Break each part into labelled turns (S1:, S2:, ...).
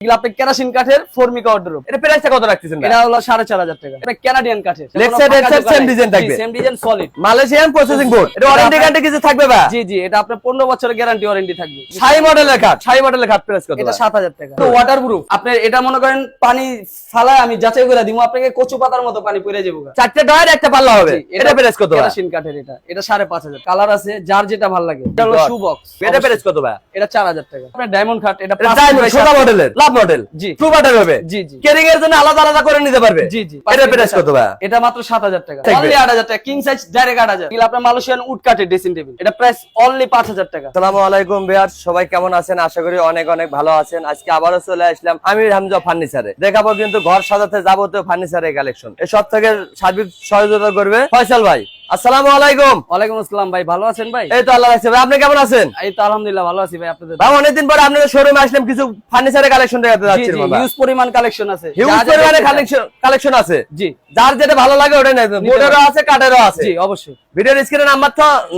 S1: এগুলো আপনি কেরাসিন কাঠের ফর্মিকা ওয়ার্ডরোব।
S2: এটা প্রাইসটা কত রাখতেছেন?
S1: এটা হলো 4500 টাকা। এটা কানাডিয়ান কাঠের।
S2: Leg side head side same design থাকবে।
S1: Same design solid.
S2: Malaysian processing board. এটা ওয়ারেন্টি গ্যারান্টি কিছু থাকবে ভাই?
S1: জি জি, এটা আপনার 15 বছরের গ্যারান্টি ওয়ারেন্টি থাকবে।
S2: শাহি মডেলের কাঠ, শাহি মডেলের কাঠ প্রাইস কত?
S1: এটা 7000 টাকা। তো ওয়াটারপ্রুফ। আপনি এটা মনে করেন পানি ফালায় আমি যাচাই করে দিমু আপনাকে কচু পাতার মতো পানি পড়ে যাবে।
S2: চারটি ডয়ার একটা পাল্লা হবে। এটা প্রাইস কত?
S1: কেরাসিন কাঠের এটা। এটা 5500। কালার আছে যার যেটা ভালো লাগে। এটা হলো শু বক্স।
S2: এটা প্রাইস কত ভাই?
S1: এটা 4000 টাকা। আপনার ডায়মন্ড কাঠ, এটা
S2: ডায়মন্ড ছোট মডেলের, লাভ মডেল।
S1: জি।
S2: ট্রু বাটার হবে।
S1: জি জি।
S2: কেরিং এর জন্য আলাদা আলাদা করে নিতে পারবে।
S1: জি জি।
S2: এটা প্রাইস কত ভাই?
S1: এটা মাত্র 7000 টাকা। অনলি 8000 টাকা। King size direct 8000। এগুলো আপনার মালয়েশিয়ান উড কাঠের ড্রেসিং টেবিল। এটা প্রাইস অনলি 5000 টাকা।
S2: আসসালামু আলাইকুম ভিউয়ার্স, সবাই কেমন আছেন? আশা করি অনেক অনেক ভালো আছেন। আজকে আবারো চলে আসলাম আমির হামজা ফার্নিচারে। দেখাবো কিন্তু ঘর সাজাতে যাবতীয় ফার্নিচারের কালেকশন। এই সব থেকে সার্বিক সহযোগিতা করবে ফয়সাল ভাই। আসসালামু আলাইকুম।
S1: ওয়ালাইকুম আসসালাম ভাই, ভালো আছেন ভাই?
S2: এই তো আল্লাহ রাখছে ভাই, আপনি কেমন আছেন?
S1: এই তো আলহামদুলিল্লাহ ভালো আছি ভাই। আপনাদের
S2: ভাই অনেকদিন পরে আপনাদের শোরুমে আসলাম, কিছু ফার্নিচারের কালেকশন দেখাতে
S1: জি
S2: যাচ্ছি
S1: জি,
S2: বাবা।
S1: হিউজ পরিমাণ কালেকশন আছে।
S2: হিউজ
S1: যা যা
S2: পরিমাণে
S1: দেখতে চান।
S2: কালেকশন আছে।
S1: জি
S2: যার যেটা ভালো লাগে ওটাই নেবেন। বোর্ডেরও আছে, কাঠেরও আছে।
S1: জি অবশ্যই
S2: ভিডিওর স্ক্রিনে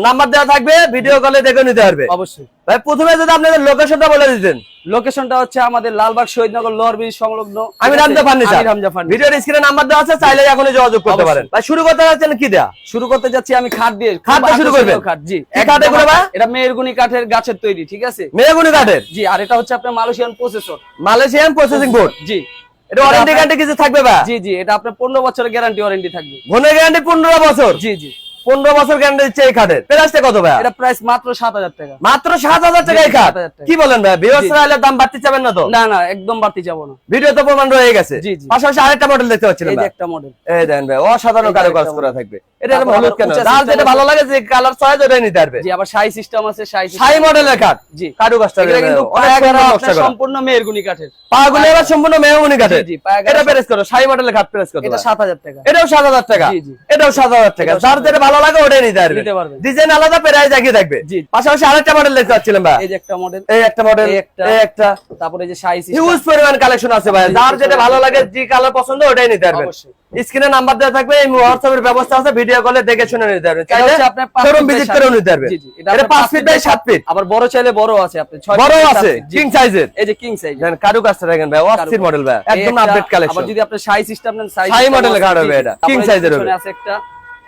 S2: নাম্বার দেওয়া থাকবে, ভিডিও কলে দেখে নিতে পারবে।
S1: অবশ্যই
S2: ভাই প্রথমে যদি আপনাদের লোকেশনটা বলে দিতেন।
S1: লোকেশনটা হচ্ছে আমাদের লালবাগ শহীদনগর লোয়ার ব্রিজ সংলগ্ন
S2: আমির হামজা ফার্নিচার।
S1: আমির হামজা ফার্নিচার।
S2: ভিডিওর স্ক্রিনে নাম্বার দেওয়া আছে, চাইলে এখনই যোগাযোগ করতে পারেন। ভাই শুরু করতে যাচ্ছেন কি দেয়া?
S1: শুরু করতে যাচ্ছি আমি খাট দিয়ে।
S2: খাট দিয়ে শুরু করবেন?
S1: খাট, জি।
S2: কি কাঠ এগুলো ভাই?
S1: এটা মেহরগুনি কাঠের গাছের তৈরি, ঠিক আছে?
S2: মেহগুনি কাঠের।
S1: জি, আর এটা হচ্ছে আপনার Malaysian processor.
S2: Malaysian processing board.
S1: জি।
S2: এটা ওয়ারেন্টি গ্যারান্টি কিছু থাকবে ভাই?
S1: জি জি, এটা আপনার 15 বছরের গ্যারান্টি ওয়ারেন্টি থাকবে।
S2: ঘন গ্যারান্টি 15 বছর।
S1: জি জি।
S2: 15 বছর গ্যারান্টি দিচ্ছে এই কাঠের। প্রাইসটা কত ভাই?
S1: এটা প্রাইস মাত্র 7000 টাকা।
S2: মাত্র 7000 টাকা এই কাঠ।
S1: 7000 টাকা।
S2: কি বলেন ভাই? ভিউয়ার্সরা এলে দাম বাড়তে চাবেন না তো?
S1: না না, একদম বাড়তি যাব না।
S2: ভিডিও তো প্রমাণ রয়ে গেছে।
S1: জি জি।
S2: পাশাপাশি আরেকটা মডেল দেখতে পাচ্ছিলাম
S1: এই যে
S2: ভাই।
S1: একটা মডেল।
S2: এই দেন ভাই, অসাধারণ কারুকাজ করা থাকবে। এটা
S1: তারপর
S2: হলুদ কেন?
S1: উঁচা
S2: যার
S1: system
S2: যেটা
S1: আছে।
S2: ভালো লাগে, যে কালার চয়েস ওটাই নিতে পারবে।
S1: জি, আবার শাহি সিস্টেম আছে,
S2: শাহি মডেলের কাঠ।
S1: জি।
S2: কারুকাজটা
S1: এটা কিন্তু
S2: অনেক
S1: পায়া
S2: সুন্দর
S1: করা
S2: নকশা
S1: আপনার
S2: করা।
S1: সম্পূর্ণ মেহরগুনি কাঠের।
S2: পাগুলো এবার সম্পূর্ণ মেহগুনি কাঠের।
S1: জি জি, পায়া করা
S2: এটা প্রাইস কত? শাহি মডেলের কাঠ প্রাইস কত?
S1: এটা 7000 টাকা।
S2: এটাও 7000 টাকা।
S1: জি জি।
S2: এটাও 7000 টাকা।
S1: এটাও
S2: যার যেটা ভালো লাগে ওটাই নিতে
S1: নিতে
S2: পারবে।
S1: পারবেন।
S2: ডিজাইন আলাদা, প্রাইস একই থাকবে।
S1: জি।
S2: পাশাপাশি আরেকটা মডেল দেখতে পাচ্ছিলাম ভাই।
S1: এই যে একটা মডেল।
S2: এই একটা মডেল,
S1: এই একটা।
S2: এই একটা।
S1: তারপরে এই যে শাহি সিস্টেম।
S2: হিউজ পরিমাণ কালেকশন আছে ভাই। যার যেটা ভালো লাগে, যে কালার পছন্দ ওটাই নিতে পারবেন।
S1: অবশ্যই।
S2: স্ক্রিনে নাম্বার দেওয়া থাকবে, এই WhatsApp এর ব্যবস্থা আছে, ভিডিও কলে দেখে শুনে নিতে পারবেন।
S1: এটা
S2: চাইলে
S1: হচ্ছে আপনার 5
S2: শোরুম
S1: feet
S2: ভিজিট
S1: by
S2: করেও
S1: 7
S2: নিতে পারবেন।
S1: জি জি,
S2: এটা 5 ফিট বাই 7 ফিট।
S1: আবার বড় চাইলে বড় আছে, আপনি 6
S2: বড় আছে, কিং সাইজের।
S1: এই যে কিং সাইজ।
S2: দেন কারুকাজটা দেখেন ভাই, অস্থির মডেল ভাই, একদম আপডেট
S1: আবার
S2: কালেকশন।
S1: যদি আপনি শাহি সিস্টেম নেন,
S2: শাহি মডেলের কাঠ হবে এটা, কিং সাইজের হবে।
S1: আছে একটা।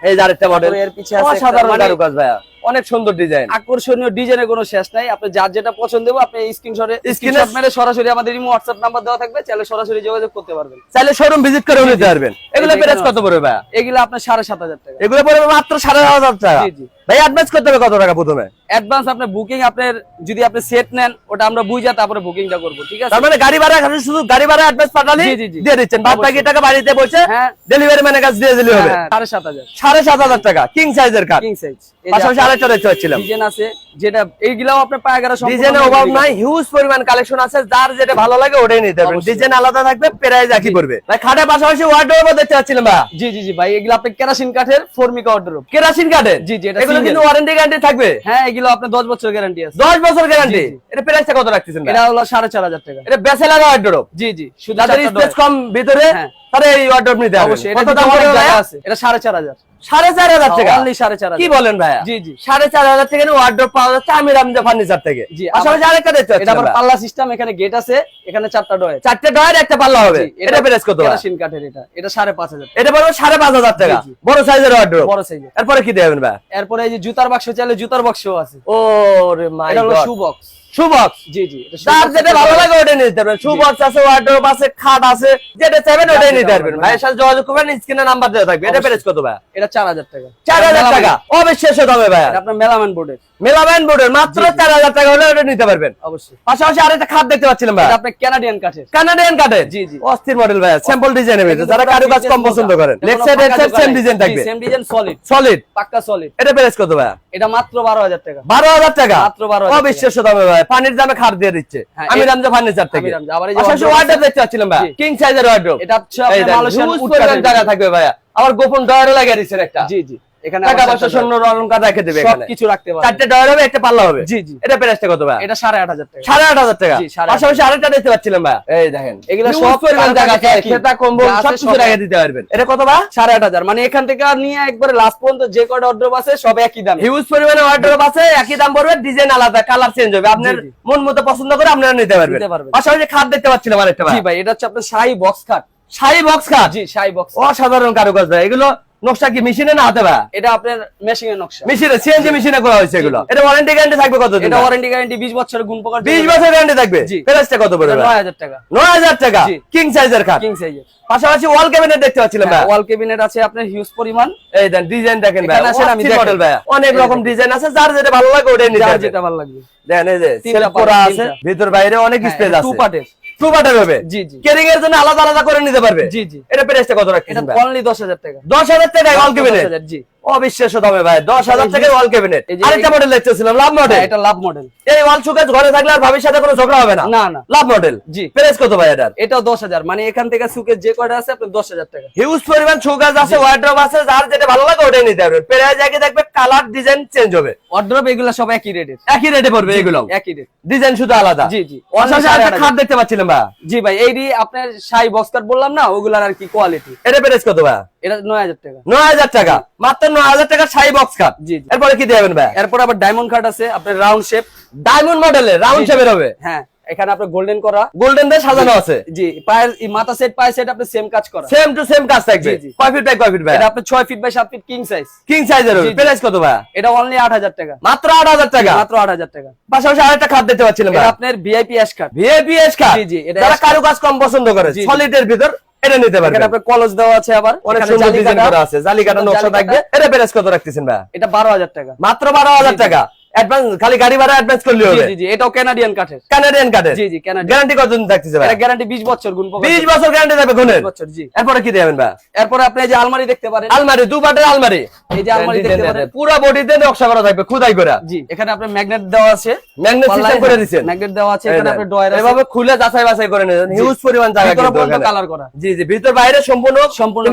S2: এই যে আরেকটা মডেল,
S1: এর পিছে আছে একটা,
S2: অসাধারণ
S1: মানে
S2: কারুকাজ ভাই, অনেক সুন্দর ডিজাইন।
S1: আকর্ষণীয় ডিজাইনের কোনো শেষ নাই। আপনি যার যেটা পছন্দ হবে আপনি স্ক্রিনশট মেরে সরাসরি আমাদের ইমো হোয়াটসঅ্যাপ নাম্বার দেওয়া থাকবে, চাইলে সরাসরি যোগাযোগ করতে পারবেন।
S2: চাইলে শোরুম ভিজিট করেও নিতে পারবেন। এগুলো প্রাইস কত পড়বে ভাই?
S1: এগুলো আপনার 7500 টাকা।
S2: এগুলো পড়বে মাত্র 7500 টাকা।
S1: জি জি।
S2: ভাই অ্যাডভান্স করতে হবে কত টাকা প্রথমে?
S1: অ্যাডভান্স আপনার বুকিং, আপনার যদি আপনি সেট নেন ওটা আমরা বুঝা তারপরে বুকিংটা করব, ঠিক আছে?
S2: তার মানে গাড়ি ভাড়া খালি, শুধু গাড়ি ভাড়া অ্যাডভান্স পাঠালে
S1: জি জি জি।
S2: দিয়ে দিচ্ছেন, বাদ বাকি টাকা বাড়িতে বসে
S1: হ্যাঁ।
S2: ডেলিভারি ম্যানের কাছে দিয়ে দিলে হবে।
S1: 7500।
S2: 7500 টাকা কিং সাইজের কাঠ।
S1: King size.
S2: পাশাপাশি আরেকটা দেখতে পাচ্ছিলাম,
S1: ডিজাইন আছে, যেটা এইগুলাও আপনার পায়গারা সম্পূর্ণ
S2: ডিজাইনের অভাব নাই, হিউজ পরিমাণ কালেকশন আছে। যার যেটা ভালো লাগে ওটাই নিতে পারবেন।
S1: অবশ্যই।
S2: ডিজাইন আলাদা থাকবে, প্রাইস একই পড়বে। ভাই খাটের পাশাপাশি ওয়ার্ডরোবও দেখতে পাচ্ছিলাম ভাই।
S1: জি জি জি ভাই, এগুলো আপনি কেরাসিন কাঠের ফর্মিকা ওয়ার্ডরোব।
S2: কেরাসিন কাঠের।
S1: জি জি, এটা
S2: এগুলো
S1: single।
S2: কিন্তু ওয়ারেন্টি গ্যারান্টি থাকবে।
S1: হ্যাঁ, এগুলো আপনার 10 বছরের গ্যারান্টি আছে।
S2: 10 বছর গ্যারান্টি।
S1: জি, জি।
S2: এটা প্রাইসটা কত রাখতেছেন ভাই?
S1: এটা হলো 4500 টাকা।
S2: এটা ব্যাচেলর ওয়ার্ডরোব।
S1: জি জি, শুধু
S2: যাদের
S1: চারটা
S2: স্পেস
S1: door।
S2: কম ভিতরে,
S1: হ্যাঁ।
S2: তারা এই ওয়ার্ডরোব নিতে হবে।
S1: অবশ্যই, এটা
S2: কত দাম
S1: অনেক
S2: পড়বে
S1: জায়গা
S2: ভাই?
S1: আছে। এটা 4500।
S2: 4500 টাকা।
S1: অনলি 4500।
S2: কি বলেন ভাই?
S1: জি জি।
S2: 4500 থেকে ওয়ার্ডরোব পাওয়া যাচ্ছে আমির হামজা ফার্নিচার থেকে।
S1: জি,
S2: পাশাপাশি আরেকটা দেখতে
S1: এটা
S2: পাচ্ছিলাম
S1: আবার
S2: ভাই।
S1: পাল্লা সিস্টেম, এখানে গেট আছে, এখানে 4টা ডোর।
S2: 4টে ডয়ার একটা পাল্লা হবে।
S1: জি,
S2: এটা প্রাইস কত ভাই?
S1: কেরাসিন কাঠের এটা। এটা 5500।
S2: এটা পড়বে 5500 টাকা।
S1: জি, জি।
S2: বড় সাইজের ওয়ার্ডরোব।
S1: বড় সাইজের।
S2: এরপরে কি দেবেন ভাই?
S1: এরপরে এই যে জুতার বাক্স চাইলে জুতার বাক্সও আছে।
S2: ওরে মাই
S1: এটা হলো
S2: god,
S1: shoe box.
S2: Shoe box.
S1: জি জি, এটা shoe
S2: যার
S1: box
S2: যেটা
S1: একটা
S2: ভালো
S1: ডোর।
S2: লাগে ওটা নিতে পারবেন। শু বক্স আছে, ওয়ার্ডরোব আছে, খাট আছে, যেটা চাইবেন ওটাই নিতে পারবেন। ভাইয়ের সাথে যোগাযোগ করবেন, স্ক্রিনে নাম্বার দেওয়া থাকবে। এটা প্রাইস কত ভাই?
S1: এটা 4000 টাকা।
S2: 4000 টাকা। অবিশ্বাস্য দামে ভাই।
S1: এটা আপনার মেলামেন বোর্ডের।
S2: মেলামেন বোর্ডের মাত্র 4000 টাকা হলে ওটা নিতে পারবেন।
S1: অবশ্যই।
S2: পাশাপাশি আরেকটা খাট দেখতে পাচ্ছিলাম ভাই।
S1: এটা আপনার কানাডিয়ান কাঠের।
S2: কানাডিয়ান কাঠের।
S1: জি, জি।
S2: অস্থির মডেল ভাই, স্যাম্পল ডিজাইনের ভিতরে যারা কারুকাজ কম পছন্দ করেন। Leg side head side same design থাকবে।
S1: Same design, solid.
S2: সলিড,
S1: পাক্কা সলিড।
S2: এটা প্রাইস কত ভাই?
S1: এটা মাত্র 12000 টাকা।
S2: 12000 টাকা।
S1: মাত্র 12000 টাকা।
S2: অবিশ্বাস্য দামে ভাই, পানির দামে খাট দিয়ে দিচ্ছে
S1: হ্যাঁ,
S2: আমির হামজা ফার্নিচার থেকে।
S1: আমির হামজা। আবার এই যে
S2: পাশাপাশি
S1: wardrobe
S2: ওয়ার্ডরোব
S1: আছে।
S2: দেখতে পাচ্ছিলাম ভাই,
S1: জি।
S2: কিং সাইজের ওয়ার্ডরোব।
S1: এটা হচ্ছে আপনার মালয়েশিয়ান উড
S2: জায়গা
S1: কাঠের।
S2: থাকবে ভাই। আবার গোপন ডয়ারও লাগিয়ে দিচ্ছেন একটা।
S1: জি জি। এখানে
S2: টাকা পয়সা স্বর্ণ অলংকার রেখে দেবে, এখানে
S1: সবকিছু রাখতে পারবেন।
S2: 4টে ডয়ার হবে, একটা পাল্লা হবে।
S1: জি জি,
S2: এটা প্রাইসটা কত ভাই?
S1: এটা 8,500 টাকা।
S2: 8,500 টাকা।
S1: জি, 8,500
S2: পাশাপাশি আরেকটা দেখতে পাচ্ছিলাম ভাই, এই দেখেন
S1: এগুলা
S2: Huge
S1: সব
S2: পরিমাণ জায়গা আছে,
S1: একই।
S2: খেতা কম্বল
S1: যা আছে
S2: সব কিছু
S1: সব
S2: রেখে দিতে পারবেন। এটা কত ভাই?
S1: 8,500। মানে এখান থেকে নিয়ে একবারে লাস্ট পর্যন্ত যে কয়টা অর্ডার আছে সব একই দাম।
S2: হিউজ পরিমাণে অর্ডার আছে, একই দাম পড়বে, ডিজাইন আলাদা, কালার চেঞ্জ হবে, আপনার
S1: জি, জি।
S2: মন মতো পছন্দ করে আপনারা নিতে পারবেন।
S1: নিতে পারবেন।
S2: পাশাপাশি খাট দেখতে পাচ্ছিলাম আরেকটা ভাই,
S1: জি ভাই, এটা হচ্ছে আপনার শাহী বক্স খাট।
S2: শাড়ি বক্স খাট।
S1: জি, শাহী বক্স।
S2: অসাধারণ কারুকাজ ভাই, এগুলো নকশা কি মেশিনে না হাতে ভাই?
S1: এটা আপনার মেশিং এর নকশা।
S2: মেশিনে, সিএনজি মেশিনে করা হয়েছে এগুলো। এটা ওয়ারেন্টি গ্যারান্টি থাকবে কত দিন?
S1: এটা ওয়ারেন্টি গ্যারান্টি 20 বছরের গুণ প্রকার
S2: 20 বছর গ্যারান্টি থাকবে।
S1: জি।
S2: প্রাইসটা কত পড়বে?
S1: 9,000 টাকা।
S2: 9,000 টাকা।
S1: জি।
S2: কিং সাইজের খাট।
S1: কিং সাইজের।
S2: পাশাপাশি ওয়াল ক্যাবিনেট দেখতে পাচ্ছিলাম ভাই।
S1: ওয়াল ক্যাবিনেট আছে আপনার হিউজ পরিমাণ।
S2: এই দেন ডিজাইন দেখেন ভাই,
S1: এখানে আসেন আমি
S2: অস্থির
S1: দেখাই।
S2: মডেল ভাই, অনেক রকম ডিজাইন আছে, যার যেটা ভালো লাগে ওটাই নিতে
S1: যার
S2: হবে।
S1: যেটা ভালো লাগবে।
S2: দেখেন এই যে
S1: তিনটা
S2: সেলফ
S1: পার্ট,
S2: করা আছে,
S1: তিনটা।
S2: ভিতর বাইরে অনেক স্পেস আছে।
S1: টু পার্টের।
S2: টু পার্টের হবে।
S1: জি জি।
S2: কেরিং এর জন্য আলাদা আলাদা করে নিতে পারবে।
S1: জি জি।
S2: এটা প্রাইসটা কত রাখছেন
S1: এটা
S2: ভাই?
S1: অনলি 10,000 টাকা।
S2: 10,000 টাকা ওয়াল ক্যাবিনেট।
S1: 10,000, জি।
S2: অবিশ্বাস্য দামে ভাই, 10,000 টাকায় ওয়াল ক্যাবিনেট।
S1: এই যে
S2: আরেকটা মডেল দেখতেছিলাম, লাভ মডেল।
S1: এটা লাভ মডেল।
S2: এই ওয়াল শোকেস ঘরে থাকলে আর ভাবির সাথে কোনো ঝগড়া হবে না।
S1: না না।
S2: লাভ মডেল।
S1: জি।
S2: প্রাইস কত ভাই এটার?
S1: এটাও 10,000। মানে এখান থেকে সুকেস যে কয়টা আছে আপনার 10,000 টাকা।
S2: হিউজ পরিমাণ শোকেস আছে, ওয়ার্ড্রপ আছে, যার যেটা ভালো লাগে ওটাই নিতে পারবেন। প্রাইস একই থাকবে, কালার ডিজাইন চেঞ্জ হবে।
S1: অর্ডার এগুলো সব একই রেটের।
S2: একই রেটে পড়বে এগুলো,
S1: একই রেট।
S2: ডিজাইন শুধু আলাদা।
S1: জি জি।
S2: পাশাপাশি আরেকটা খাট দেখতে পাচ্ছিলাম ভাই।
S1: জি ভাই, এইটি আপনার শাহী বক্স কাট বললাম না, ওগুলার আর কি কোয়ালিটি।
S2: এটা প্রাইস কত ভাই?
S1: এটা 9,000 টাকা।
S2: 9,000 টাকা। মাত্র 9,000 টাকা শাড়ি বক্স খাট।
S1: জি জি।
S2: এরপরে কি দিবেন ভাই?
S1: এরপর আবার ডায়মন্ড কাট আছে আপনার রাউন্ড শেপ।
S2: ডায়মন্ড মডেলের রাউন্ড
S1: জি, জি।
S2: শেপের হবে।
S1: হ্যাঁ, এখানে আপনার গোল্ডেন করা।
S2: গোল্ডেন দিয়ে সাজানো আছে।
S1: জি, পায়ের এই মাথা সেট পায়ের সেট আপনি সেম কাজ করা।
S2: সেম টু সেম কাজ থাকবে।
S1: জি, জি।
S2: কয় ফিট বাই কয় ফিট ভাই?
S1: এটা আপনার 6 feet by 7 feet king size.
S2: King সাইজের হবে।
S1: জি, জি।
S2: প্রাইস কত ভাই?
S1: এটা অনলি 8,000 টাকা।
S2: মাত্র 8,000 টাকা।
S1: মাত্র 8,000 টাকা।
S2: পাশাপাশি আরেকটা খাট দেখতে পাচ্ছিলাম ভাই,
S1: এটা আপনার ভিআইপি অ্যাশ কাট।
S2: ভিআইপি এস খাট।
S1: জি, জি, এটা
S2: যারা
S1: ash card।
S2: কারুকাজ কম পছন্দ করে,
S1: জি, জি।
S2: সলিডের ভিতর এটা নিতে
S1: এখানে
S2: পারবেন।
S1: আপনার কলস দেওয়া আছে আবার।
S2: অনেক
S1: এখানে
S2: সুন্দর
S1: জালি
S2: ডিজাইন
S1: কাটা।
S2: করা আছে, জালি কাটা নকশা
S1: জালি
S2: থাকবে।
S1: কাটা।
S2: এটা প্রাইস কত রাখতেছেন ভাই?
S1: এটা 12,000 টাকা।
S2: মাত্র 12,000
S1: জি, জি।
S2: টাকা। অ্যাডভান্স, খালি গাড়ি ভাড়া অ্যাডভান্স করলে
S1: জি
S2: হবে।
S1: জি জি, এটাও কানাডিয়ান কাঠের।
S2: কানাডিয়ান কাঠের।
S1: জি জি, কানাডিয়ান।
S2: গ্যারান্টি কতদিন থাকতেছে ভাই?
S1: এটা গ্যারান্টি 20 বছর গুণ প্রকার।
S2: 20 বছর গ্যারান্টি থাকবে গুণের।
S1: 20 বছর, জি।
S2: এরপরে কি দিবেন ভাই?
S1: এরপর আপনি এই যে আলমারি দেখতে পারেন।
S2: আলমারি, দু পাটের আলমারি।
S1: এই যে আলমারি দেখতে পারেন।
S2: পুরো বডিতে নকশা করা থাকবে, খোদাই করা।
S1: জি, এখানে আপনার ম্যাগনেট দেওয়া আছে।
S2: ম্যাগনেট সিস্টেম করে দিয়েছেন।
S1: ম্যাগনেট দেওয়া আছে, এখানে আপনার ডয়ার আছে।
S2: এভাবে খুলে যাচাই বাছাই করে নেন। হিউজ পরিমাণ জায়গা
S1: ভিতরে
S2: কিন্তু
S1: পর্যন্ত
S2: এখানে।
S1: কালার করা।
S2: জি জি, ভিতর বাইরে সম্পূর্ণ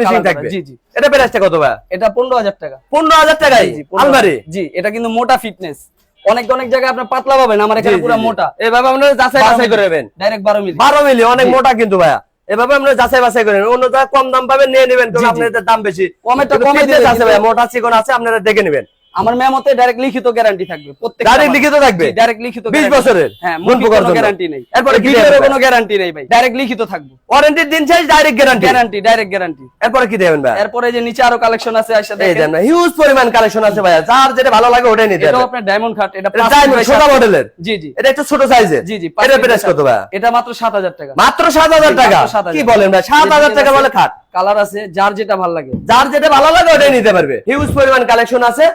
S1: কালার
S2: থাকবে।
S1: জি জি।
S2: এটা প্রাইসটা কত ভাই?
S1: এটা 15,000 টাকা।
S2: 15,000 টাকায়
S1: জি, 15,000
S2: আলমারি।
S1: জি, এটা কিন্তু মোটা ফিটনেস। অনেক অনেক জায়গায় আপনি পাতলা পাবেন, আমার এখানে
S2: জি,
S1: পুরো
S2: জি, জি।
S1: মোটা।
S2: এভাবে আপনারা যাচাই বাছাই করে নেবেন।
S1: ডাইরেক্ট 12 মিলি।
S2: 12 মিলি, অনেক
S1: জি।
S2: মোটা কিন্তু ভাইয়া। এভাবে আমরা যাচাই বাছাই করে নেবেন। অন্য জায়গায় কম দাম পাবেন, নিয়ে নেবেন, কারণ
S1: জি, জি।
S2: আপনাদের দাম বেশি।
S1: কমেরটা
S2: কিন্তু
S1: কমে
S2: fitness
S1: দিবে,
S2: আছে ভাইয়া, মোটা চিকন আছে, আপনারা দেখে নেবেন।
S1: আমার মেমোতে ডাইরেক্ট লিখিত গ্যারান্টি থাকবে প্রত্যেকটা।
S2: ডাইরেক্ট লিখিত থাকবে?
S1: ডাইরেক্ট লিখিত
S2: 20 বছরের?
S1: হ্যাঁ,
S2: গুণ
S1: মুখে
S2: প্রকার
S1: কোনো
S2: জন্য।
S1: গ্যারান্টি নেই।
S2: এরপরে কি
S1: ভিডিওর
S2: দেবেন
S1: কোনো
S2: ভাই?
S1: গ্যারান্টি নেই ভাই, ডাইরেক্ট লিখিত থাকবে।
S2: ওয়ারেন্টির দিন শেষ, ডাইরেক্ট গ্যারান্টি।
S1: Direct guarantee.
S2: এরপরে কি দেবেন ভাই?
S1: এরপরে যে নিচে আরো কালেকশন আছে, আসলে
S2: এই দেন ভাই, হিউজ পরিমাণ কালেকশন আছে ভাইয়া, যার যেটা ভালো লাগে ওটাই নিতে
S1: এটাও
S2: হবে।
S1: আপনার ডায়মন্ড কাট। এটা
S2: এটা
S1: 5
S2: diamond,
S1: ফিট বাই
S2: ছোট
S1: 7
S2: মডেলের।
S1: জি জি।
S2: এটা একটু ছোট সাইজের।
S1: জি জি।
S2: এটা প্রাইস কত ভাই?
S1: এটা মাত্র 7,000 টাকা।
S2: মাত্র 7,000 টাকা।
S1: মাত্র 7,000
S2: কি বলেন ভাই, 7,000 টাকা বলে খাট?
S1: কালার আছে, যার যেটা ভালো লাগে।
S2: যার যেটা ভালো লাগে ওটাই নিতে পারবে। হিউজ পরিমাণ কালেকশন আছে,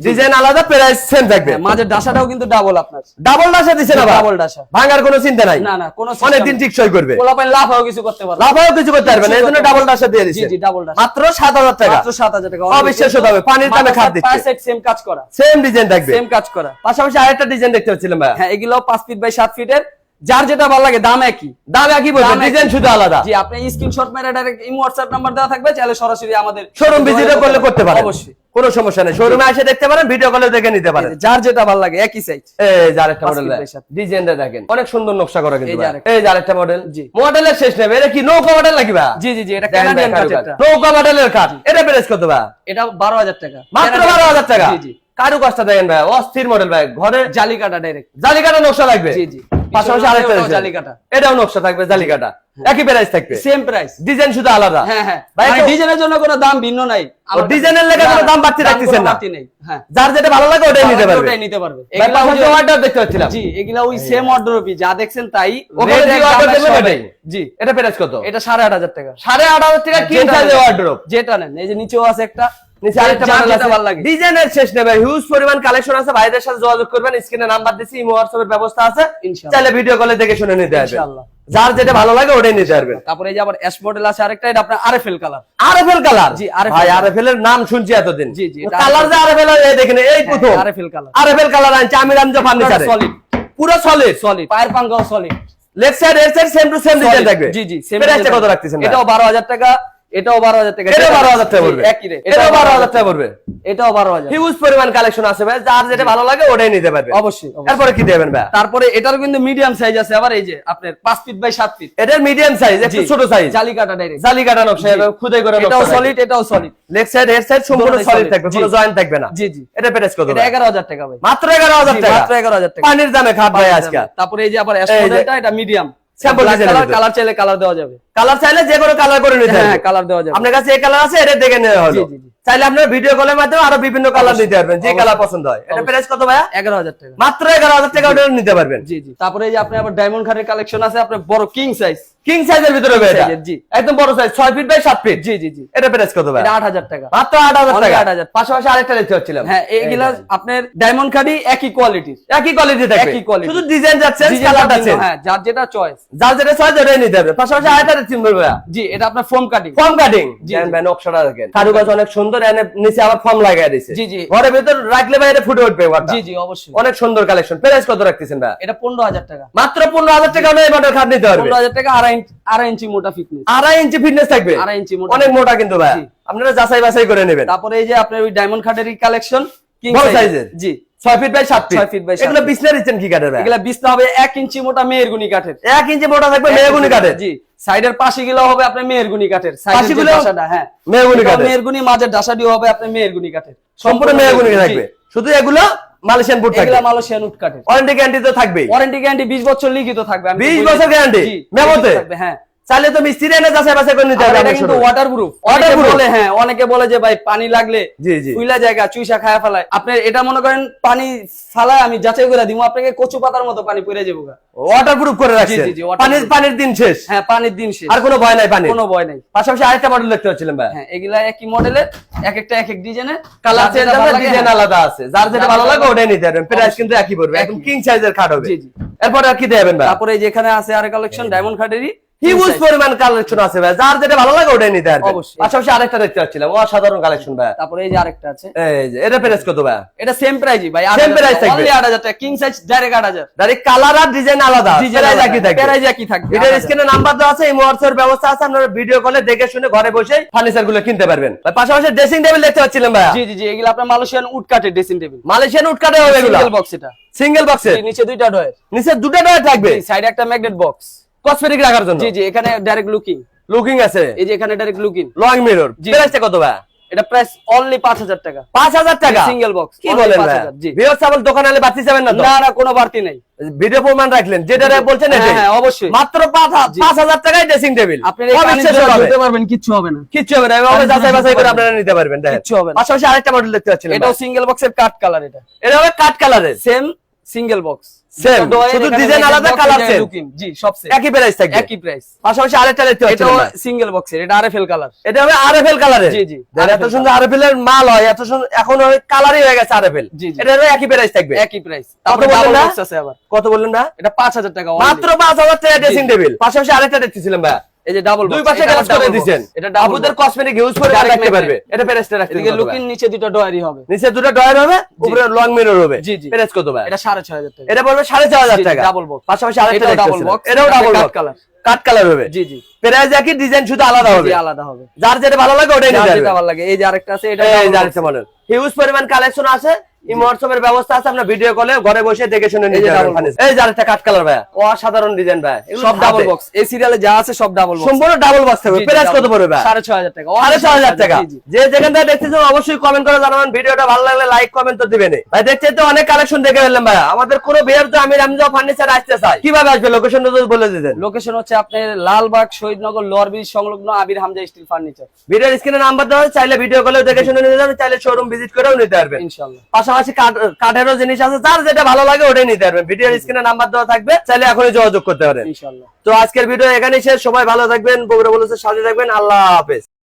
S2: ডিজাইন আলাদা, প্রাইস সেম থাকবে।
S1: মাঝের ডাসাটাও কিন্তু ডাবল আপনার।
S2: ডাবল ডাসা দিছেন আবার?
S1: ডাবল ডাসা।
S2: ভাঙার কোনো চিন্তা নাই?
S1: না না, কোনো
S2: অনেক দিন টিকসই করবে।
S1: পোলাপাইন লাফাও কিছু করতে পারবে।
S2: লাভও কিছু করতে পারবে না, এজন্য ডাবল ডাসা দিয়ে
S1: জি
S2: দিছেন।
S1: জি, ডাবল ডাসা।
S2: মাত্র 7,000 টাকা।
S1: মাত্র 7,000 টাকা।
S2: অবিশ্বাস্য দামে, পানির দামে খাট দিচ্ছে।
S1: সেট সেম কাজ করা।
S2: সেম ডিজাইন থাকবে।
S1: সেম কাজ করা।
S2: পাশাপাশি আরেকটা ডিজাইন দেখতে পাচ্ছিলাম ভাই।
S1: হ্যাঁ, এগুলো 5 ফিট বাই 7 ফিটের। যার যেটা ভালো লাগে, দাম একই।
S2: দাম একই বলছেন,
S1: দাম একই।
S2: ডিজাইন শুধু আলাদা।
S1: জি, আপনি স্ক্রিনশট মেরে ডাইরেক্ট ইমো হোয়াটসঅ্যাপ নাম্বার দেওয়া থাকবে, চাইলে সরাসরি আমাদের
S2: শোরুম ভিজিট করলে করতে পারেন।
S1: অবশ্যই।
S2: কোনো সমস্যা নেই, শোরুমে এসে দেখতে পারেন, ভিডিও কলে দেখে নিতে পারেন।
S1: যার যেটা ভালো লাগে, একই সাইজ।
S2: এই যে আরেকটা
S1: 5
S2: মডেল
S1: ফিট বাই 7।
S2: ডিজাইনটা দেখেন, অনেক সুন্দর নকশা করা কিন্তু
S1: এই যে
S2: ভাই।
S1: আরেকটা।
S2: এই যে আরেকটা মডেল।
S1: জি।
S2: মডেলের শেষ নেবে, এটা কি নৌকা মডেল নাকি ভাই?
S1: জি জি জি, এটা
S2: দেখেন ভাই,
S1: কানাডিয়ান
S2: কারুকাজ।
S1: কাঠেরটা।
S2: নৌকা মডেলের কাঠ। এটা প্রাইস কত ভাই?
S1: এটা 12,000 টাকা।
S2: মাত্র 12,000 টাকা।
S1: জি জি।
S2: কারুকাজটা দেখেন ভাই, অস্থির মডেল ভাই। ঘরে
S1: জালি কাটা ডাইরেক্ট।
S2: জালিকাটা নকশা লাগবে।
S1: জি জি।
S2: পাশাপাশি আরেকটা
S1: ওটাও
S2: আছে।
S1: জালি কাটা।
S2: এটাও নকশা থাকবে, জালিকাটা। একই প্রাইস থাকবে,
S1: সেম প্রাইস।
S2: ডিজাইন শুধু আলাদা।
S1: হ্যাঁ হ্যাঁ,
S2: ভাই,
S1: মানে
S2: একটু-
S1: ডিজাইনের জন্য কোনো দাম ভিন্ন নাই। আমার
S2: ডিজাইনের লেগে কোনো দাম বাড়তি
S1: কোনো
S2: রাখতেছেন না।
S1: বাড়তি নেই। হ্যাঁ,
S2: যার যেটা ভালো লাগে ওটাই নিতে পারবে।
S1: ওটাই নিতে পারবে।
S2: ভাই,
S1: এগুলা
S2: পাশাপাশি order দেখতে পাচ্ছিলাম।
S1: জি, এগুলা ওই সেম অর্ডারই, যা দেখছেন তাই।
S2: ওখানে
S1: Red
S2: যে
S1: এক
S2: order
S1: দাম
S2: দেবে
S1: সবাই।
S2: ওটাই।
S1: জি,
S2: এটা প্রাইস কত?
S1: এটা 8,500 টাকা।
S2: 8,500 টাকা কিং
S1: যেটা
S2: সাইজের
S1: নেন,
S2: ওয়ার্ডরোব।
S1: যেটা নেন। এই যে নিচেও আছে একটা।
S2: নিচে আরেকটা
S1: যার
S2: মডেল
S1: যেটা
S2: আছে,
S1: ভালো লাগে।
S2: ডিজাইনের শেষ নেবে, হিউজ পরিমাণ কালেকশন আছে। ভাইদের সাথে যোগাযোগ করবেন, স্ক্রিনে নাম্বার দিছি, ইমো হোয়াটসঅ্যাপের ব্যবস্থা আছে,
S1: ইনশাআল্লাহ।
S2: চাইলে ভিডিও কলে দেখে শুনে নিতে পারবেন।
S1: ইনশাআল্লাহ।
S2: যার যেটা ভালো লাগে ওটাই নিতে পারবেন।
S1: তারপরে এই যে আবার অ্যাশ মডেল আছে আরেকটা, এটা আপনার আরএফএল কালার।
S2: আরএফএল কালার।
S1: জি, RFL
S2: ভাই আরএফএল এর নাম শুনছি এতদিন।
S1: জি, জি, এটা
S2: কালার যে আরএফএল এই দেখেন, এই প্রথম
S1: আরএফএল কালার।
S2: আরএফএল কালার আনছে আমির হামজা ফার্নিচারে।
S1: সলিড।
S2: পুরো সলিড।
S1: সলিড। পায়ের পাঙ্গাও সলিড।
S2: লেফট সাইড এর side same to same design থাকবে।
S1: জি জি, সেম।
S2: প্রাইসটা কত রাখতেছেন?
S1: এটাও 12,000 টাকা। এটাও 12,000 টাকা,
S2: এটাও 12,000 টাকা পড়বে,
S1: একই রেট,
S2: এটাও 12,000 টাকা পড়বে,
S1: এটাও 12,000।
S2: হিউজ পরিমাণ কালেকশন আছে ভাই, যার যেটা ভালো লাগে ওটাই নিতে পারবে।
S1: অবশ্যই।
S2: তারপরে কি দেবেন ভাই?
S1: তারপরে এটারও কিন্তু মিডিয়াম সাইজ আছে, আবার এই যে আপনার 5 ফিট বাই 7 ফিট,
S2: এটার মিডিয়াম সাইজ, একটু ছোট সাইজ,
S1: জালি কাটা ডাইরেক্ট,
S2: জালি কাটা নকশা, খুদাই করে নকশা,
S1: এটাও সলিড, এটাও solid,
S2: leg side head side সম্পূর্ণ সলিড থাকবে, কোনো জয়েন্ট থাকবে না।
S1: জি জি।
S2: এটা প্রাইস কত?
S1: এটা 11,000 টাকা ভাই,
S2: মাত্র 11,000 টাকা,
S1: মাত্র 11,000 টাকা,
S2: পানির দামে খাট ভাই আজকে।
S1: তারপরে এই যে আবার এস মডেলটা, এটা মিডিয়াম
S2: স্যাম্পল ডিজাইন,
S1: কালার চাইলে কালার দেওয়া যাবে,
S2: কালার চাইলে যে কোনো কালার করে নিতে হবে,
S1: হ্যাঁ কালার দেওয়া যাবে।
S2: আপনার কাছে এই কালার আছে, এটা দেখে নেওয়া হলো।
S1: জি জি।
S2: চাইলে আপনার ভিডিও কলের মাধ্যমে আরো বিভিন্ন কালার নিতে পারবেন, যে কালার পছন্দ হয়। এটা প্রাইস কত ভাইয়া?
S1: 11,000 টাকা,
S2: মাত্র 11,000 টাকা ওটা নিতে পারবেন।
S1: জি জি। তারপরে এই যে আপনি আবার ডায়মন্ড খাটের কালেকশন আছে, আপনার বড় কিং সাইজ,
S2: কিং সাইজের ভিতরে হবে এটা,
S1: জি
S2: একদম বড় সাইজ, 6 ফিট বাই 7 ফিট।
S1: জি জি জি।
S2: এটা প্রাইস কত ভাই?
S1: এটা 8,000 টাকা,
S2: মাত্র 8,000 টাকা,
S1: 8,000।
S2: পাশাপাশি আরেকটা দেখতে পাচ্ছিলাম,
S1: হ্যাঁ এগুলা আপনার ডায়মন্ড খাটই একই কোয়ালিটির,
S2: একই কোয়ালিটি থাকবে,
S1: একই quality।
S2: শুধু ডিজাইন যাচ্ছে, কালার যাচ্ছে,
S1: হ্যাঁ যার যেটা চয়েস,
S2: যার যেটা চয়েস ওটাই নিতে হবে। পাশাপাশি আরেকটা দেখতে পারবে,
S1: জি এটা আপনার ফোম কাটিং,
S2: ফর্ম কাটিং,
S1: জি,
S2: দেন
S1: জি।
S2: ভাই নকশাটা দেখেন, কারুকাজ অনেক সুন্দর, এনে নিচে আবার ফর্ম লাগায় দিয়েছে।
S1: জি জি।
S2: ঘরের ভিতর রাখলে ভাই এটা ফুটে উঠবে ঘরটা।
S1: জি জি অবশ্যই।
S2: অনেক সুন্দর কালেকশন। প্রাইস কত রাখতেছেন ভাই?
S1: এটা 15,000 টাকা,
S2: মাত্র 15,000 টাকা হলে এই মডেল খাট নিতে পারবে।
S1: 15,000 টাকা, 2.5 ইঞ্চি মোটা ফিটনেস,
S2: 2.5 ইঞ্চি ফিটনেস থাকবে,
S1: 2.5 ইঞ্চি মোটা,
S2: অনেক মোটা কিন্তু ভাই,
S1: জি।
S2: আপনারা যাচাই বাছাই করে নেবেন।
S1: তারপরে এই যে আপনার ওই ডায়মন্ড খাটেরই কালেকশন, কিং
S2: বড় সাইজের,
S1: জি
S2: 6 feet by 7 feet,
S1: 6 feet by 7
S2: এগুলো বিছনা দিচ্ছেন কি কাঠের ভাই?
S1: এগুলা বিছনা হবে 1 ইঞ্চি মোটা মেহেরগুনি কাঠের,
S2: 1 ইঞ্চি মোটা থাকবে মেহগুনি কাঠের,
S1: জি। সাইডের পাশে গুলো হবে আপনার মেহেরগুনি কাঠের, সাইডের যে
S2: পাশিগুলো
S1: ডাসাটা, হ্যাঁ
S2: মেহগুনি
S1: এটাও
S2: কাঠের,
S1: মেহেরগুনি, মাঝের ডাসাটিও হবে আপনার মেহেরগুনি কাঠের,
S2: সম্পূর্ণ মেহগুনি
S1: জি।
S2: থাকবে, শুধু এগুলো মালয়েশিয়ান বুট থাকবে,
S1: এগুলা মালয়েশিয়ান উড কাঠের,
S2: ওয়ারেন্টি গ্যারান্টি তো থাকবেই,
S1: ওয়ারেন্টি গ্যারান্টি 20 বছর লিখিত থাকবে, আমি
S2: 20 বছর গ্যারান্টি
S1: জি,
S2: মেমোতে
S1: লিখিত থাকবে, হ্যাঁ।
S2: চাইলে তো মিস্ত্রি এনে যাচাই বাছাই করে নিতে
S1: আর
S2: হবে।
S1: এটা কিন্তু ওয়াটারপ্রুফ,
S2: Waterproof।
S1: বলে, হ্যাঁ অনেকে বলে যে ভাই পানি লাগলে
S2: জি জি,
S1: ফুইলা জায়গা চুইসা খায়া ফেলায়, আপনি এটা মনে করেন পানি ফালায় আমি যাচাই করে দিমু, আপনাকে কচু পাতার মতো পানি পড়ে যাবো গা,
S2: ওয়াটারপ্রুফ করে রাখছেন,
S1: জি, জি, waterproof।
S2: পানির দিন শেষ,
S1: হ্যাঁ পানির দিন শেষ,
S2: আর কোনো ভয় নাই পানি,
S1: কোনো ভয় নাই।
S2: পাশাপাশি আরেকটা মডেল দেখতে পাচ্ছিলাম ভাই,
S1: হ্যাঁ এগুলা একই মডেলের, এক একটা এক এক ডিজাইনের,
S2: কালার চেঞ্জ হবে, ডিজাইন আলাদা আছে, যার যেটা ভালো লাগে
S1: হ্যাঁ।
S2: ওটাই নিতে পারবেন। প্রাইস কিন্তু একই পড়বে, একদম কিং সাইজের খাট হবে।
S1: জি, জি।
S2: এরপর আর কি দেবেন ভাই?
S1: তারপরে যেখানে আছে আর কালেকশন ডায়মন্ড খাটেরই
S2: হিউজ পরিমাণ কালেকশন আছে ভাই, যার যেটা ভালো লাগে ওটাই নিতে পারবেন।
S1: অবশ্যই।
S2: পাশাপাশি আরেকটা দেখতে পাচ্ছিলাম, অসাধারণ কালেকশন ভাই।
S1: তারপরে এই যে আরেকটা আছে,
S2: এই যে এটা প্রাইস কত ভাই?
S1: এটা সেম প্রাইসই ভাই,
S2: Same price থাকবে।
S1: অনলি 8,000 টাকা, king size direct 8,000,
S2: direct colour আর ডিজাইন আলাদা, প্রাইস একই থাকবে,
S1: প্রাইস একই থাকবে।
S2: ভিডিওর স্ক্রিনে নাম্বার দেওয়া আছে, এই হোয়াটসঅ্যাপ ব্যবস্থা আছে, আপনারা ভিডিও কলে দেখে শুনে ঘরে বসে ফার্নিচার গুলো কিনতে পারবেন। ভাই পাশাপাশি ড্রেসিং টেবিল দেখতে পাচ্ছিলাম ভাই,
S1: জি জি জি, এগুলা আপনার মালয়েশিয়ান উড কাঠের ড্রেসিং টেবিল,
S2: মালয়েশিয়ান উড কাটে হবে এগুলো,
S1: সিঙ্গেল বক্স, এটা
S2: সিঙ্গেল বক্সে,
S1: জি, নিচে দুইটা ডয়ার,
S2: নিচে দুটো ডয়ার থাকবে,
S1: সাইডে একটা ম্যাগনেট বক্স,
S2: কসমেটিক রাখার জন্য,
S1: জি জি, এখানে ডাইরেক্ট লুকিং,
S2: লুকিং আছে,
S1: এই যে এখানে ডাইরেক্ট লুকিং,
S2: লং মিরর।
S1: জি।
S2: প্রাইসটা কত ভাই?
S1: এটা প্রাইস অনলি 5,000 টাকা,
S2: 5,000 টাকা
S1: সিঙ্গেল বক্স,
S2: কি বলেন ভাই?
S1: জি।
S2: ভিউয়ার্স আবার দোকানে আলে বাড়তি যাবেন না তো?
S1: না না, কোনো বাড়তি নাই,
S2: ভিডিও প্রমাণ রাখলেন, যেটা বলছেন
S1: হ্যাঁ
S2: এটাই।
S1: হ্যাঁ অবশ্যই,
S2: মাত্র 5,000 টাকায় ড্রেসিং টেবিল,
S1: আপনি এই পানির
S2: অবিশ্বাস্য
S1: জন্য
S2: হবে।
S1: ধুতে পারবেন, কিচ্ছু হবে না,
S2: কিচ্ছু হবে না, এভাবে যাচাই বাছাই করে আপনারা নিতে পারবেন, দেখেন
S1: কিচ্ছু হবে না।
S2: পাশাপাশি আরেকটা মডেল দেখতে পাচ্ছিলেন,
S1: এটাও সিঙ্গেল বক্সের কাট কালার,
S2: এটা হবে কাট কালারের,
S1: সেম সিঙ্গেল বক্স,
S2: Same, শুধু ডিজাইন আলাদা, কালার সেম,
S1: জি সব সেম,
S2: একই প্রাইস থাকবে,
S1: একই প্রাইস।
S2: পাশাপাশি আরেকটা দেখতে
S1: এটাও
S2: পাচ্ছিলেন,
S1: সিঙ্গেল বক্সের, এটা আরএফএল কালার,
S2: এটা হবে আরএফএল কালারের,
S1: জি, জি,
S2: দেখেন এত
S1: RFL
S2: সুন্দর আরএফএল এর মাল হয়, এত সুন্দর, এখন ওই কালারই হয়ে গেছে আরএফএল,
S1: জি, জি।
S2: এটা হবে একই প্রাইস থাকবে,
S1: একই প্রাইস।
S2: কত
S1: তারপরে
S2: বললেন
S1: ডাবল
S2: না?
S1: বক্স আছে আবার,
S2: কত বললেন না?
S1: এটা 5,000 টাকা only।
S2: মাত্র 5,000 টাকা ড্রেসিং
S1: জি।
S2: টেবিল। পাশাপাশি আরেকটা দেখতেছিলাম ভাই,
S1: এই যে ডাবল
S2: দুই পাশে গ্লাস করে দিয়েছেন,
S1: এটা ডাবল
S2: আপুদের কসমেটিক ইউজ করে
S1: Direct
S2: রাখতে
S1: magnet।
S2: পারবে, এটা প্রাইসটা রাখতে
S1: এদিকে
S2: হবে,
S1: লুকিং, নিচে দুটো ডয়ারই হবে,
S2: নিচে দুটো ডয়ার হবে, উপরে লং মিরর হবে,
S1: জি, জি।
S2: প্রাইস কত ভাই?
S1: এটা 6,500 টাকা,
S2: এটা পড়বে 4,500
S1: জি, জি,
S2: টাকা,
S1: double box।
S2: পাশাপাশি আরেকটা
S1: এটাও double
S2: দেখতেছিলাম,
S1: box,
S2: এটাও
S1: এটা
S2: ডাবল
S1: cut
S2: বক্স,
S1: color।
S2: কাট কালার হবে,
S1: জি জি,
S2: প্রাইস একই, ডিজাইন শুধু আলাদা হবে,
S1: জি, আলাদা হবে,
S2: যার যেটা ভালো লাগে ওটাই
S1: যার
S2: নিতে
S1: যেটা
S2: হবে।
S1: ভালো লাগে। এই যে আরেকটা আছে, এটা
S2: এই
S1: double
S2: যে
S1: box।
S2: আরেকটা মডেল, হিউজ পরিমাণ কালেকশন আছে, ইমোটসমের ব্যবস্থা আছে, আমরা ভিডিও কলে ঘরে বসে দেখে শুনে
S1: এই
S2: নিতে
S1: যে
S2: পারবেন।
S1: double box।
S2: এই যে আরেকটা কাট কালার ভাই, অসাধারণ ডিজাইন ভাই, এগুলো
S1: সব ডাবল
S2: হাতে।
S1: বক্স, এই সিরিয়ালে যা আছে সব ডাবল বক্স,
S2: সম্পূর্ণ ডাবল বক্স থাকবে,
S1: জি, জি,
S2: প্রাইস কত
S1: double।
S2: পড়বে ভাই?
S1: 6,500 টাকা,
S2: 6,500 টাকা।
S1: জি, জি।
S2: যে যেখান থেকে দেখতেছেন অবশ্যই কমেন্ট করে জানাবেন, ভিডিওটা ভালো লাগলে লাইক কমেন্ট তো দিবেন। ভাই দেখতে তো অনেক কালেকশন দেখে ফেললাম ভাই, আমাদের কোনো বিয়ার তো আমি রামজা ফার্নিচার আসতে চাই, কিভাবে আসবে লোকেশনটা যদি বলে দিতেন।
S1: লোকেশন হচ্ছে আপনার লালবাগ শহীদনগর লোয়ার ব্রিজ সংলগ্ন আবির হামজা স্টিল ফার্নিচার,
S2: ভিডিওর স্ক্রিনে নাম্বার দেওয়া আছে, চাইলে ভিডিও কলেও দেখে শুনে নিতে যাবেন, চাইলে শোরুম ভিজিট করেও নিতে পারবেন।
S1: ইনশাআল্লাহ।
S2: পাশাপাশি কাঠেরও জিনিস আছে, যার যেটা ভালো লাগে ওটাই নিতে পারবেন। ভিডিওর স্ক্রিনে নাম্বার দেওয়া থাকবে, চাইলে এখনই যোগাযোগ করতে পারেন।
S1: ইনশাআল্লাহ।
S2: তো আজকের ভিডিও এখানেই শেষ, সবাই ভালো থাকবেন, বগুড়া বলেছে সাথে থাকবেন, আল্লাহ হাফেজ।